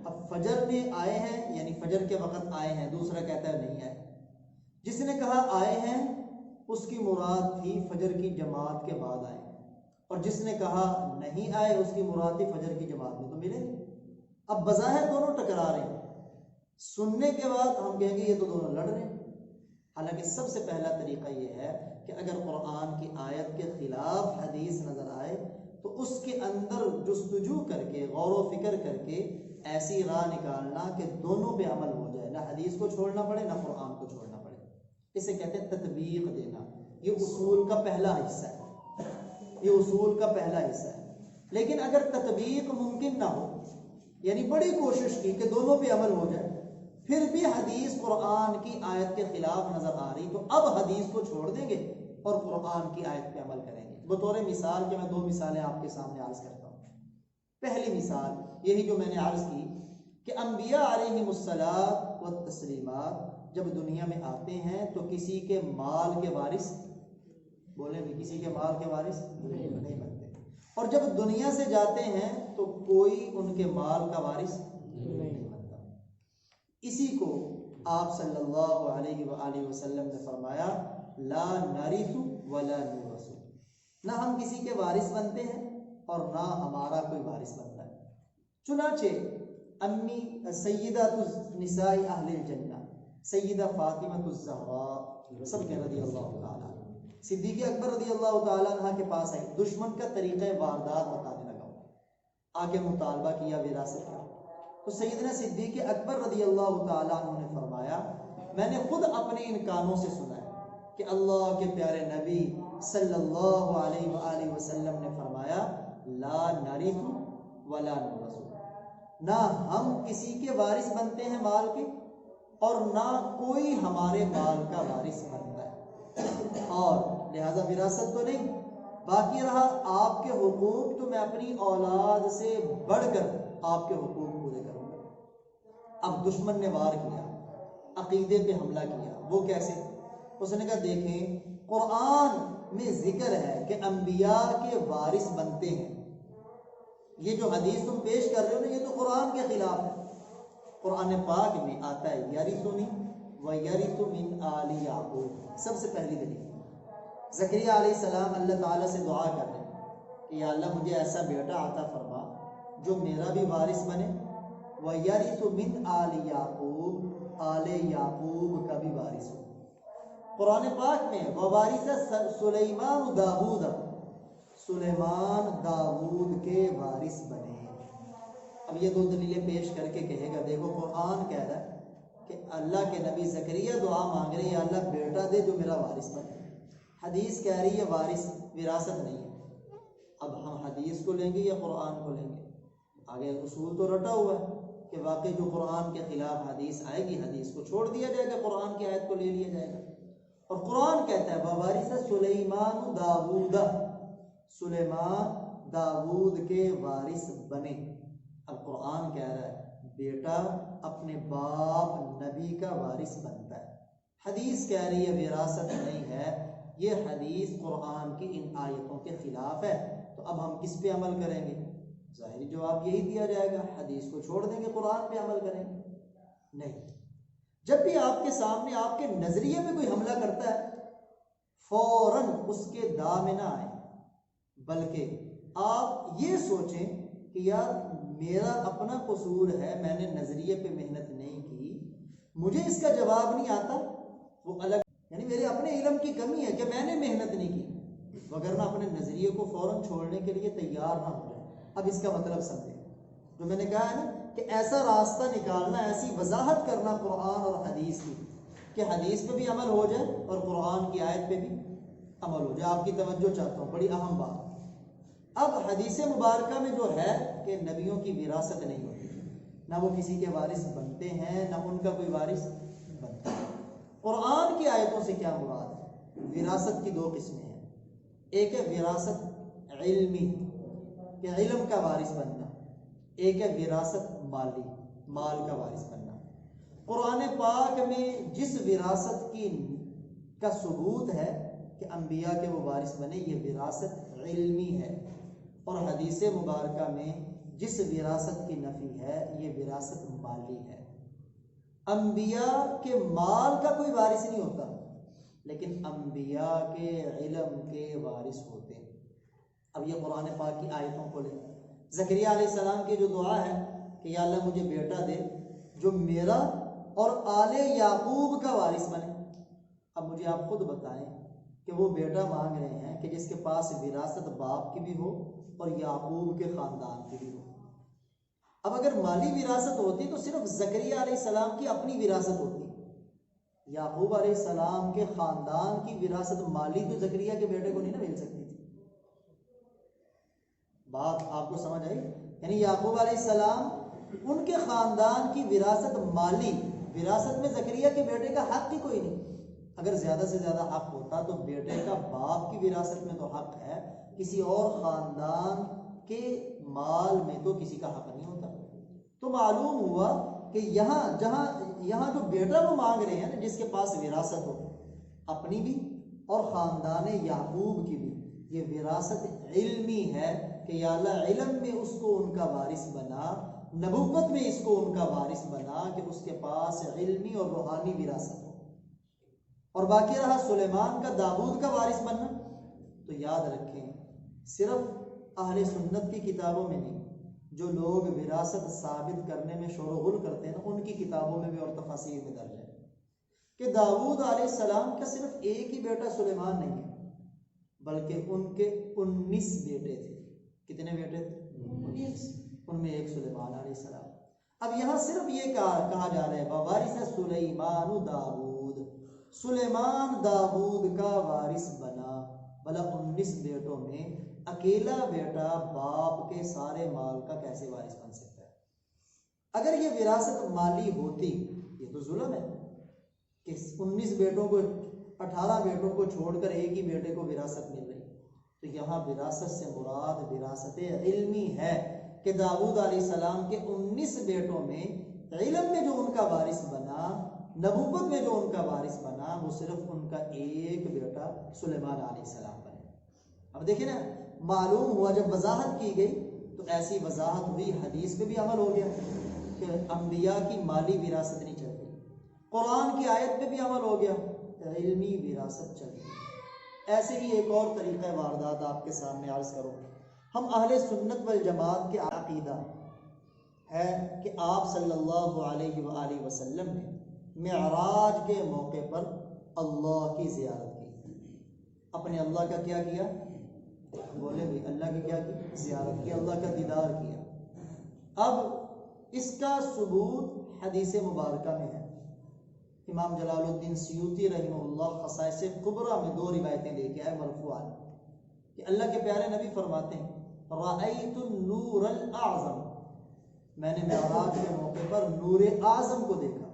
اب فجر میں آئے ہیں یعنی فجر کے وقت آئے ہیں، دوسرا کہتا ہے نہیں آئے. جس نے کہا آئے ہیں اس کی مراد تھی فجر کی جماعت کے بعد آئے، اور جس نے کہا نہیں آئے اس کی مراد تھی فجر کی جماعت میں تو ملے. اب بظاہر دونوں ٹکرا رہے ہیں، سننے کے بعد ہم کہیں گے یہ تو دونوں لڑ رہے ہیں. حالانکہ سب سے پہلا طریقہ یہ ہے کہ اگر قرآن کی آیت کے خلاف حدیث نظر آئے تو اس کے اندر جستجو کر کے غور و فکر کر کے ایسی راہ نکالنا کہ دونوں پہ عمل ہو جائے، نہ حدیث کو چھوڑنا پڑے نہ قرآن کو چھوڑنا پڑے. اسے کہتے ہیں تطبیق دینا. یہ اصول کا پہلا حصہ ہے، یہ اصول کا پہلا حصہ ہے. لیکن اگر تطبیق ممکن نہ ہو، یعنی بڑی کوشش کی کہ دونوں پہ عمل ہو جائے، پھر بھی حدیث قرآن کی آیت کے خلاف نظر آ رہی تو اب حدیث کو چھوڑ دیں گے اور قرآن کی آیت پہ عمل کریں گے. بطور مثال کہ میں 2 مثالیں آپ کے سامنے عرض کرتا ہوں۔ پہلی مثال یہی جو میں نے عرض کی کہ انبیاء علیہم الصلاۃ والتسلیمات جب دنیا میں آتے ہیں تو کسی کے مال کے وارث، بولیں بھی، کسی کے مال کے وارث نہیں بنتے، اور جب دنیا سے جاتے ہیں تو کوئی ان کے مال کا وارث نہیں بنتا۔ اسی کو آپ صلی اللہ علیہ وآلہ وسلم نے فرمایا لا نرث ولا نورث، نہ ہم کسی کے وارث بنتے ہیں اور نہ ہمارا کوئی وارث بنتا ہے۔ چنانچہ امی سیدہ نساء اہل الجنہ سیدہ فاطمہ الزہراء سب کے رضی اللہ تعالیٰ صدیق اکبر رضی اللہ تعالیٰ عنہ کے پاس آئی، دشمن کا طریقہ واردات بتانے لگا، آگے مطالبہ کیا وراثت کا۔ تو سیدنا صدیق اکبر رضی اللہ تعالیٰ عنہ نے فرمایا میں نے خود اپنے ان کانوں سے سنا ہے کہ اللہ کے پیارے نبی صلی اللہ علیہ وآلہ وسلم نے فرمایا لا نرث ولا نورث، نہ ہم کسی کے وارث بنتے ہیں مال کے اور نہ کوئی ہمارے مال کا وارث بنتا ہے، اور لہذا وراثت تو نہیں، باقی رہا آپ کے حقوق تو میں اپنی اولاد سے بڑھ کر آپ کے حقوق پورے کروں گا۔ اب دشمن نے وار کیا، عقیدے پہ حملہ کیا، وہ کیسے؟ اس نے کہا دیکھیں قرآن میں ذکر ہے کہ انبیاء کے وارث بنتے ہیں، یہ جو حدیث تم پیش کر رہے ہو نا یہ تو قرآن کے خلاف ہے۔ قرآن پاک میں آتا ہے یرثنی ویرث من آل یعقوب، سب سے پہلی دلیل۔ زکریہ علیہ السلام اللہ تعالیٰ سے دعا کر رہے ہیں کہ یا اللہ مجھے ایسا بیٹا عطا فرما جو میرا بھی وارث بنے، ویرث من آل یعقوب، آل یعقوب کا بھی وارث ہو۔ قرآن پاک میں ووارث سلیمان داود، سلیمان داود کے وارث بنے۔ اب یہ 2 دلیلیں پیش کر کے کہے گا دیکھو قرآن کہہ رہا ہے کہ اللہ کے نبی زکریا دعا مانگ رہے ہیں یا اللہ بیٹا دے جو میرا وارث بنے، حدیث کہہ رہی ہے وارث وراثت نہیں ہے۔ اب ہم حدیث کو لیں گے یا قرآن کو لیں گے؟ آگے اصول تو رٹا ہوا ہے کہ واقعی جو قرآن کے خلاف حدیث آئے گی حدیث کو چھوڑ دیا جائے گا، قرآن کی آیت کو لے لیا جائے گا۔ اور قرآن کہتا ہے ووارث سلیمان داود، سلیمان داود کے وارث بنے۔ اب قرآن کہہ رہا ہے بیٹا اپنے باپ نبی کا وارث بنتا ہے، حدیث کہہ رہی ہے وراثت نہیں ہے۔ یہ حدیث قرآن کی ان آیتوں کے خلاف ہے، تو اب ہم کس پہ عمل کریں گے؟ ظاہری جواب یہی دیا جائے گا حدیث کو چھوڑ دیں گے، قرآن پہ عمل کریں گے؟ نہیں۔ جب بھی آپ کے سامنے آپ کے نظریے پہ کوئی حملہ کرتا ہے فوراً اس کے داء میں نہ آئیں، بلکہ آپ یہ سوچیں کہ یار میرا اپنا قصور ہے، میں نے نظریے پہ محنت نہیں کی، مجھے اس کا جواب نہیں آتا، وہ الگ، یعنی میرے اپنے علم کی کمی ہے کہ میں نے محنت نہیں کی، وگرنہ اپنے نظریے کو فوراً چھوڑنے کے لیے تیار نہ ہو جائے۔ اب اس کا مطلب سمجھیں، جو میں نے کہا ہے نا کہ ایسا راستہ نکالنا، ایسی وضاحت کرنا قرآن اور حدیث کی کہ حدیث پہ بھی عمل ہو جائے اور قرآن کی آیت پہ بھی عمل ہو جائے۔ آپ کی توجہ چاہتا ہوں، بڑی اہم بات۔ اب حدیث مبارکہ میں جو ہے کہ نبیوں کی وراثت نہیں ہوتی، نہ وہ کسی کے وارث بنتے ہیں نہ ان کا کوئی وارث بنتا ہے۔ قرآن کی آیتوں سے کیا مراد ہے؟ وراثت کی 2 قسمیں ہیں، ایک ہے وراثت علمی کہ علم کا وارث بننا، ایک ہے وراثت مالی، مال کا وارث بننا۔ قرآن پاک میں جس وراثت کا ثبوت ہے کہ انبیاء کے وہ وارث بنے، یہ وراثت علمی ہے، اور حدیث مبارکہ میں جس وراثت کی نفی ہے یہ وراثت مالی ہے۔ انبیاء کے مال کا کوئی وارث نہیں ہوتا، لیکن انبیاء کے علم کے وارث ہوتے ہیں۔ اب یہ قرآن پاک کی آیتوں کو لیں، زکریا علیہ السلام کی جو دعا ہے کہ یا اللہ مجھے بیٹا دے جو میرا اور آل یعقوب کا وارث بنے۔ اب مجھے آپ خود بتائیں کہ وہ بیٹا مانگ رہے ہیں کہ جس کے پاس وراثت باپ کی بھی ہو اور یعقوب کے خاندان کی بھی ہو۔ اب اگر مالی وراثت ہوتی تو صرف زکریا علیہ السلام کی اپنی وراثت ہوتی، یعقوب علیہ السلام کے خاندان کی وراثت مالی تو زکریا کے بیٹے کو نہیں نہ مل سکتی تھی۔ بات آپ کو سمجھ آئی؟ یعنی یعقوب علیہ السلام ان کے خاندان کی وراثت مالی، وراثت میں زکریا کے بیٹے کا حق ہی کوئی نہیں، اگر زیادہ سے زیادہ حق ہوتا تو بیٹے کا باپ کی وراثت میں تو حق ہے، کسی اور خاندان کے مال میں تو کسی کا حق نہیں ہوتا۔ تو معلوم ہوا کہ یہاں جو بیٹا وہ مانگ رہے ہیں نا، جس کے پاس وراثت ہو، اپنی بھی اور خاندان یعقوب کی بھی، یہ وراثت علمی ہے کہ یا اللہ علم میں اس کو ان کا وارث بنا، نبوت میں اس کو ان کا وارث بنا، کہ اس کے پاس علمی اور روحانی وراثت ہو۔ اور باقی رہا سلیمان کا داؤد کا وارث بننا، تو یاد رکھیں صرف اہل سنت کی کتابوں میں نہیں، جو لوگ وراثت ثابت کرنے میں شور و غل کرتے ہیں نا، ان کی کتابوں میں بھی اور تفاسیر میں درج ہے کہ داؤد علیہ السلام کا صرف ایک ہی بیٹا سلیمان نہیں ہے، بلکہ ان کے 19 بیٹے تھے۔ کتنے بیٹے تھے؟ 19۔ ان میں ایک سلیمان علیہ السلام۔ اب یہاں صرف یہ کہا جا رہا ہے ووارث سلیمان داؤد، سلیمان داؤد کا وارث بنا، بھلا 19 بیٹوں میں اکیلا بیٹا باپ کے سارے مال کا کیسے وارث بن سکتا ہے؟ اگر یہ وراثت مالی ہوتی، یہ تو ظلم ہے کہ 19 بیٹوں کو 18 بیٹوں کو چھوڑ کر ایک ہی بیٹے کو وراثت مل رہی، تو یہاں وراثت سے مراد وراثت علمی ہے کہ داؤد علیہ السلام کے 19 بیٹوں میں علم میں جو ان کا وارث بنا، نبوت میں جو ان کا وارث بنا، وہ صرف ان کا ایک بیٹا سلیمان علیہ السلام بنے۔ اب دیکھیں نا، معلوم ہوا جب وضاحت کی گئی تو ایسی وضاحت ہوئی، حدیث پہ بھی عمل ہو گیا کہ انبیاء کی مالی وراثت نہیں چلتی، قرآن کی آیت پہ بھی عمل ہو گیا، علمی وراثت چلتی۔ ایسے ہی ایک اور طریقہ واردات آپ کے سامنے عرض کروں۔ ہم اہل سنت والجماعت کے عقیدہ ہے کہ آپ صلی اللہ علیہ وآلہ وسلم نے معراج کے موقع پر اللہ کی زیارت کی، اپنے اللہ کا کیا کیا؟ بولے بھی، اللہ کی کیا کی؟ زیارت کی، اللہ کا دیدار کیا۔ اب اس کا ثبوت حدیث مبارکہ میں ہے۔ امام جلال الدین سیوطی رحمہ اللہ خصائص کبریٰ میں 2 روایتیں لے کے آئے مرفوعات کہ اللہ کے پیارے نبی فرماتے ہیں رأیت النور الاعظم، میں نے معراج کے موقع پر نور اعظم کو دیکھا۔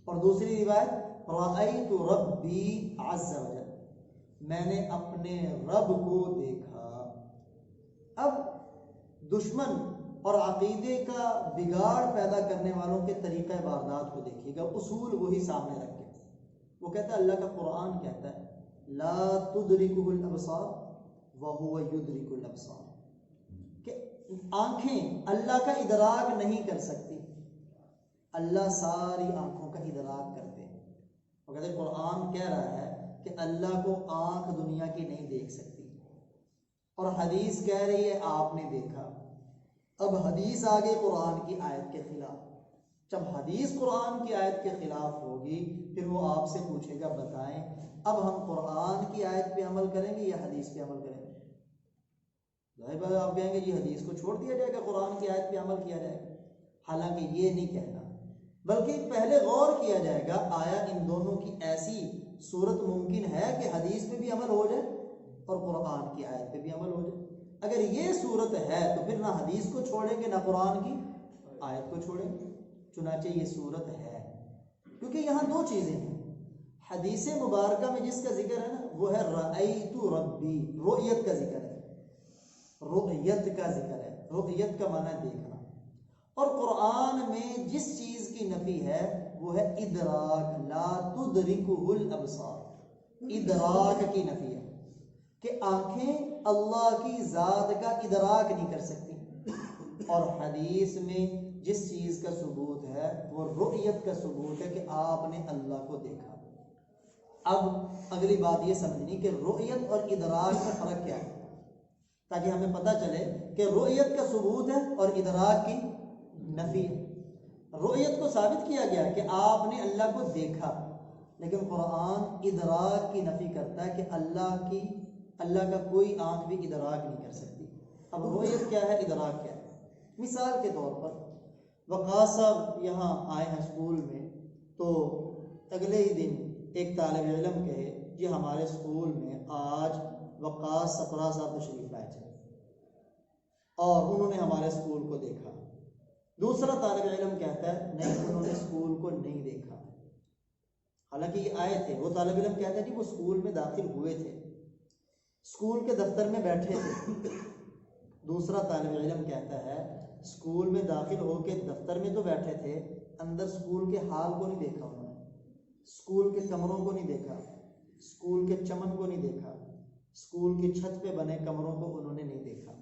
اور دوسری روایت رأیت ربی عز وجل، میں نے اپنے رب کو دیکھا۔ اب دشمن اور عقیدے کا بگاڑ پیدا کرنے والوں کے طریقہ واردات کو دیکھیے گا، اصول وہی سامنے رکھ کے وہ کہتا ہے، اللہ کا قرآن کہتا ہے لا تدرکہ الابصار وہو یدرک الابصار، کہ آنکھیں اللہ کا ادراک نہیں کر سکتی، اللہ ساری آنکھوں کا ادراک کرتے ہیں۔ وہ کہتے ہیں قرآن کہہ رہا ہے کہ اللہ کو آنکھ دنیا کی نہیں دیکھ سکتی، اور حدیث کہہ رہی ہے آپ نے دیکھا۔ اب حدیث آگے قرآن کی آیت کے خلاف، جب حدیث قرآن کی آیت کے خلاف ہوگی پھر وہ آپ سے پوچھے گا بتائیں اب ہم قرآن کی آیت پہ عمل کریں گے یا حدیث پہ عمل کریں گے؟ ظاہر بات آپ کہیں گے جی حدیث کو چھوڑ دیا جائے گا، قرآن کی آیت پہ عمل کیا جائے گا۔ حالانکہ یہ نہیں کہنا، بلکہ پہلے غور کیا جائے گا آیا ان دونوں کی ایسی صورت ممکن ہے کہ حدیث پہ بھی عمل ہو جائے اور قرآن کی آیت پہ بھی عمل ہو جائے۔ اگر یہ صورت ہے تو پھر نہ حدیث کو چھوڑیں گے نہ قرآن کی آیت کو چھوڑیں گے۔ چنانچہ یہ صورت ہے، کیونکہ یہاں 2 چیزیں ہیں۔ حدیث مبارکہ میں جس کا ذکر ہے نا وہ ہے رأیت ربی، رؤیت کا ذکر ہے، رؤیت کا ذکر ہے، رؤیت کا معنی دیکھنا۔ اور قرآن میں جس چیز کی نفی ہے وہ ہے ادراک، لا تدرکہ الابصار، ادراک کی نفی ہے کہ آنکھیں اللہ کی ذات کا ادراک نہیں کر سکتی۔ اور حدیث میں جس چیز کا ثبوت ہے وہ رؤیت کا ثبوت ہے کہ آپ نے اللہ کو دیکھا۔ اب اگلی بات یہ سمجھنی کہ رؤیت اور ادراک کا فرق کیا ہے، تاکہ ہمیں پتہ چلے کہ رؤیت کا ثبوت ہے اور ادراک کی نفی ہے۔ رؤیت کو ثابت کیا گیا کہ آپ نے اللہ کو دیکھا، لیکن قرآن ادراک کی نفی کرتا ہے کہ اللہ کا کوئی آنکھ بھی ادراک نہیں کر سکتی۔ اب رؤیت کیا ہے، ادراک کیا ہے؟ مثال کے طور پر وقاص صاحب یہاں آئے ہیں اسکول میں، تو اگلے ہی دن ایک طالب علم کہے جی ہمارے اسکول میں آج وقاص سپرا صاحب تشریف لائے تھے اور انہوں نے ہمارے اسکول کو دیکھا۔ دوسرا طالب علم کہتا ہے نہیں، انہوں نے اسکول کو نہیں دیکھا، حالانکہ یہ آئے تھے، وہ طالب علم کہتا ہے جی وہ اسکول میں داخل ہوئے تھے، اسکول کے دفتر میں بیٹھے تھے. دوسرا طالب علم کہتا ہے اسکول میں داخل ہو کے دفتر میں تو بیٹھے تھے، اندر اسکول کے حال کو نہیں دیکھا انہوں نے، اسکول کے کمروں کو نہیں دیکھا، اسکول کے چمن کو نہیں دیکھا، اسکول کی چھت پہ بنے کمروں کو انہوں نے نہیں دیکھا.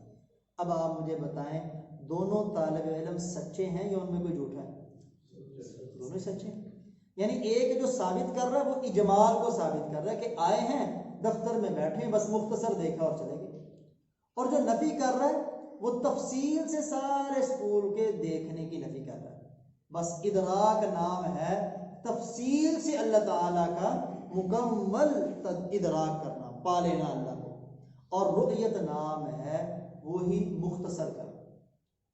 اب آپ مجھے بتائیں دونوں طالب علم سچے ہیں یا ان میں کوئی جھوٹا ہے؟ دونوں سچے ہیں. یعنی ایک جو ثابت کر رہا ہے وہ اجمال کو ثابت کر رہا ہے کہ آئے ہیں دفتر میں بیٹھے بس مختصر دیکھا اور چلے گئے، اور جو نفی کر رہا ہے وہ تفصیل سے سارے اسکول کے دیکھنے کی نفی کر رہا ہے. بس ادراک نام ہے تفصیل سے اللہ تعالیٰ کا مکمل ادراک کرنا، پا لینا اللہ کو، اور رؤیت نام ہے وہی مختصر کرنا.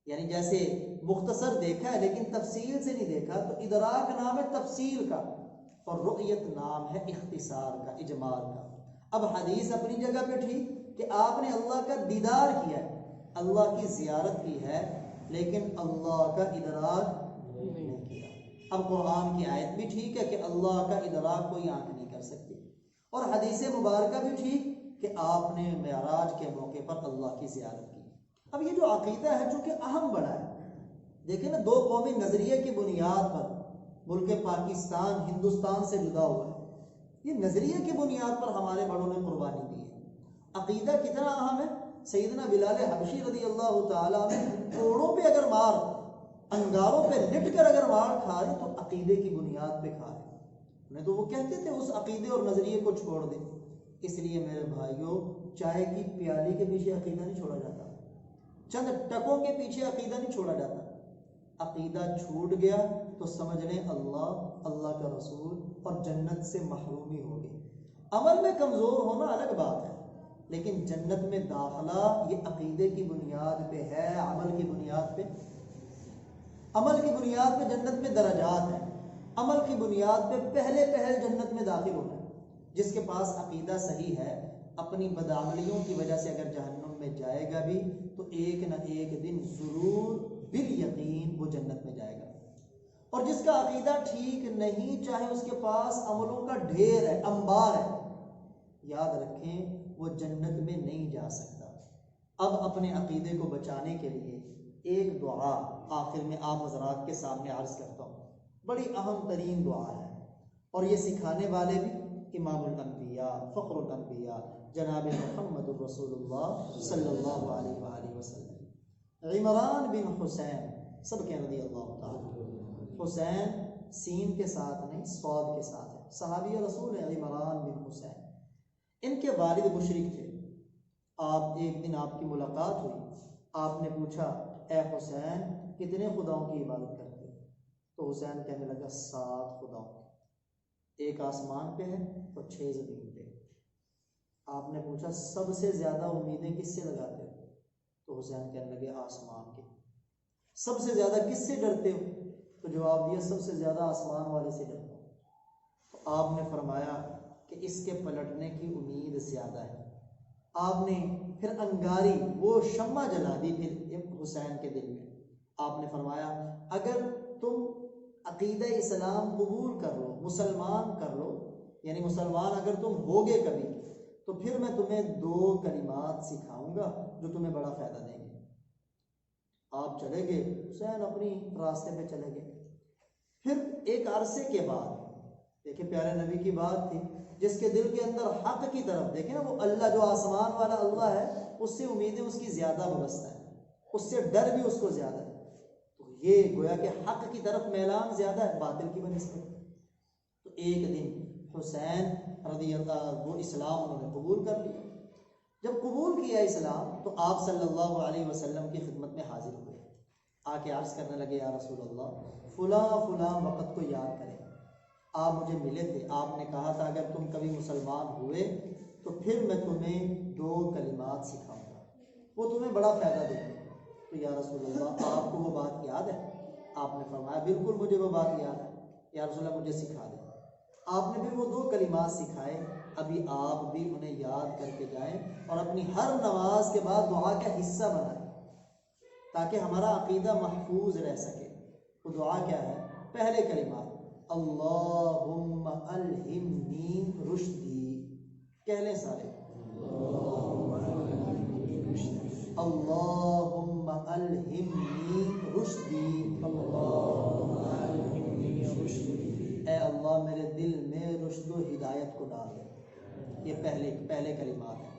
یعنی جیسے مختصر دیکھا ہے لیکن تفصیل سے نہیں دیکھا تو ادراک نام ہے تفصیل کا، اور رؤیت نام ہے اختصار کا، اجمال کا. اب حدیث اپنی جگہ پہ ٹھیک کہ آپ نے اللہ کا دیدار کیا ہے، اللہ کی زیارت کی ہے، لیکن اللہ کا ادراک نہیں کیا. اب قرآن کی آیت بھی ٹھیک ہے کہ اللہ کا ادراک کوئی آنکھ نہیں کر سکتی، اور حدیث مبارکہ بھی ٹھیک کہ آپ نے معراج کے موقع پر اللہ کی زیارت کی. اب یہ جو عقیدہ ہے چونکہ اہم بڑا ہے، دیکھیں نا دو قومی نظریے کی بنیاد پر ملک پاکستان ہندوستان سے جدا ہوا ہے. یہ نظریے کی بنیاد پر ہمارے بڑوں نے قربانی دی ہے. عقیدہ کتنا اہم ہے. سیدنا بلال حبشی رضی اللہ تعالیٰ عنہ کوڑوں پہ اگر مار، انگاروں پہ لٹ کر اگر مار کھا رہے تو عقیدے کی بنیاد پہ کھا رہے. انہیں تو وہ کہتے تھے اس عقیدے اور نظریے کو چھوڑ دیں. اس لیے میرے بھائیوں چائے کی پیالی کے پیچھے عقیدہ نہیں چھوڑا جاتا، چند ٹکوں کے پیچھے عقیدہ نہیں چھوڑا جاتا. عقیدہ چھوٹ گیا تو سمجھ لیں اللہ، اللہ کا رسول اور جنت سے محرومی ہوگی. عمل میں کمزور ہونا الگ بات ہے، لیکن جنت میں داخلہ یہ عقیدے کی بنیاد پہ ہے، عمل کی بنیاد پہ. عمل کی بنیاد پہ جنت میں درجات ہیں. عمل کی بنیاد پہ پہلے جنت میں داخل ہونا ہے. جس کے پاس عقیدہ صحیح ہے اپنی بدعملیوں کی وجہ سے اگر جہنم میں جائے گا بھی تو ایک نہ ایک دن ضرور بالیقین وہ جنت میں جائے گا. اور جس کا عقیدہ ٹھیک نہیں، چاہے اس کے پاس عملوں کا ڈھیر ہے، انبار ہے، یاد رکھیں وہ جنت میں نہیں جا سکتا. اب اپنے عقیدے کو بچانے کے لیے ایک دعا آخر میں آپ حضرات کے سامنے عرض کرتا ہوں. بڑی اہم ترین دعا ہے، اور یہ سکھانے والے بھی امام الانبیاء، فخر الانبیاء جناب محمد الرسول اللہ صلی اللہ علیہ وآلہ وسلم. عمران بن حسین، سب کے رضی اللہ تعالی. حسین سین کے ساتھ نہیں صاد کے ساتھ ہے، صحابی رسول ہے عمران بن حسین. ان کے والد مشرک تھے. آپ ایک دن آپ کی ملاقات ہوئی، آپ نے پوچھا اے حسین کتنے خداؤں کی عبادت کرتے ہو؟ تو حسین کہنے لگا 7 خداؤں کی، ایک آسمان پہ ہے اور 6 زمین پہ. آپ نے پوچھا سب سے زیادہ امیدیں کس سے لگاتے ہو؟ تو حسین کہنے لگے آسمان کی. سب سے زیادہ کس سے ڈرتے ہو؟ تو جواب دیا سب سے زیادہ آسمان والے سے ڈرتا ہوں. تو آپ نے فرمایا کہ اس کے پلٹنے کی امید زیادہ ہے. آپ نے پھر انگاری وہ شمع جلا دی پھر حسین کے دل میں. آپ نے فرمایا اگر تم عقیدہ اسلام قبول کر لو، مسلمان کر لو، یعنی مسلمان اگر تم ہوگے کبھی، تو پھر میں تمہیں 2 کلمات سکھاؤں گا جو تمہیں بڑا فائدہ دیں گے. آپ چلے گئے، حسین اپنی راستے پہ چلے گئے. پھر ایک عرصے کے بعد، دیکھیں پیارے نبی کی بات تھی، جس کے دل کے اندر حق کی طرف، دیکھیں نا وہ اللہ جو آسمان والا اللہ ہے اس سے امیدیں اس کی زیادہ وابستہ ہیں، اس سے ڈر بھی اس کو زیادہ ہے. تو یہ گویا کہ حق کی طرف میلان زیادہ ہے باطل کی بنسبت. تو ایک دن حسین رضی اللہ وہ اسلام انہوں نے قبول کر لیا. جب قبول کیا اسلام تو آپ صلی اللہ علیہ وسلم کی خدمت میں حاضر ہوئے. آ کے عرض کرنے لگے یا رسول اللہ فلاں فلاں وقت کو یاد کریں، آپ مجھے ملے تھے، آپ نے کہا تھا اگر تم کبھی مسلمان ہوئے تو پھر میں تمہیں 2 کلمات سکھاؤں گا، وہ تمہیں بڑا فائدہ دیں گے. تو یا رسول اللہ آپ کو وہ بات یاد ہے؟ آپ نے فرمایا بالکل مجھے وہ بات یاد ہے، یا رسول اللہ مجھے سکھا دیں. آپ نے بھی وہ 2 کلمات سکھائے. ابھی آپ بھی انہیں یاد کر کے جائیں اور اپنی ہر نماز کے بعد دعا کا حصہ بنائیں تاکہ ہمارا عقیدہ محفوظ رہ سکے. وہ دعا کیا ہے؟ پہلے کلمات اللہم الہمنی رشدی، کہہ لیں سارے، اللہم الہمنی رشدی، اے اللہ میرے دل میں رشد و ہدایت کو ڈال دے۔ یہ پہلے کلمات ہیں۔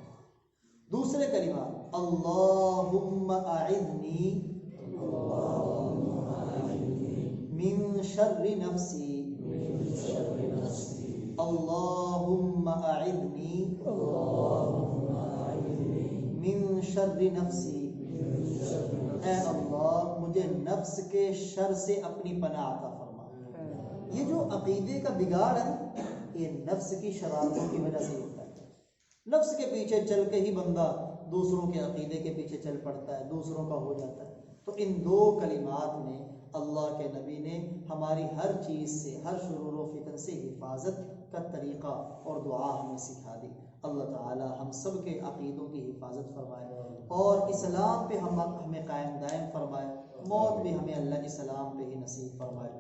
دوسرے کلمات، اللہم اعذنی من شر نفسی، اللہم اعذنی من شر نفسی، اے اللہ مجھے نفس کے شر سے اپنی پناہ عطا فرما۔ یہ جو عقیدے کا بگاڑ ہے یہ نفس کی شرارتوں کی وجہ سے ہوتا ہے۔ نفس کے پیچھے چل کے ہی بندہ دوسروں کے عقیدے کے پیچھے چل پڑتا ہے، دوسروں کا ہو جاتا ہے۔ تو ان دو کلمات میں اللہ کے نبی نے ہماری ہر چیز سے، ہر شرور و فتن سے حفاظت کا طریقہ اور دعا ہمیں سکھا دی۔ اللہ تعالی ہم سب کے عقیدوں کی حفاظت فرمائے اور اسلام پہ ہمیں قائم دائم فرمائے، موت بھی ہمیں اللہ اسلام پہ ہی نصیب فرمائے۔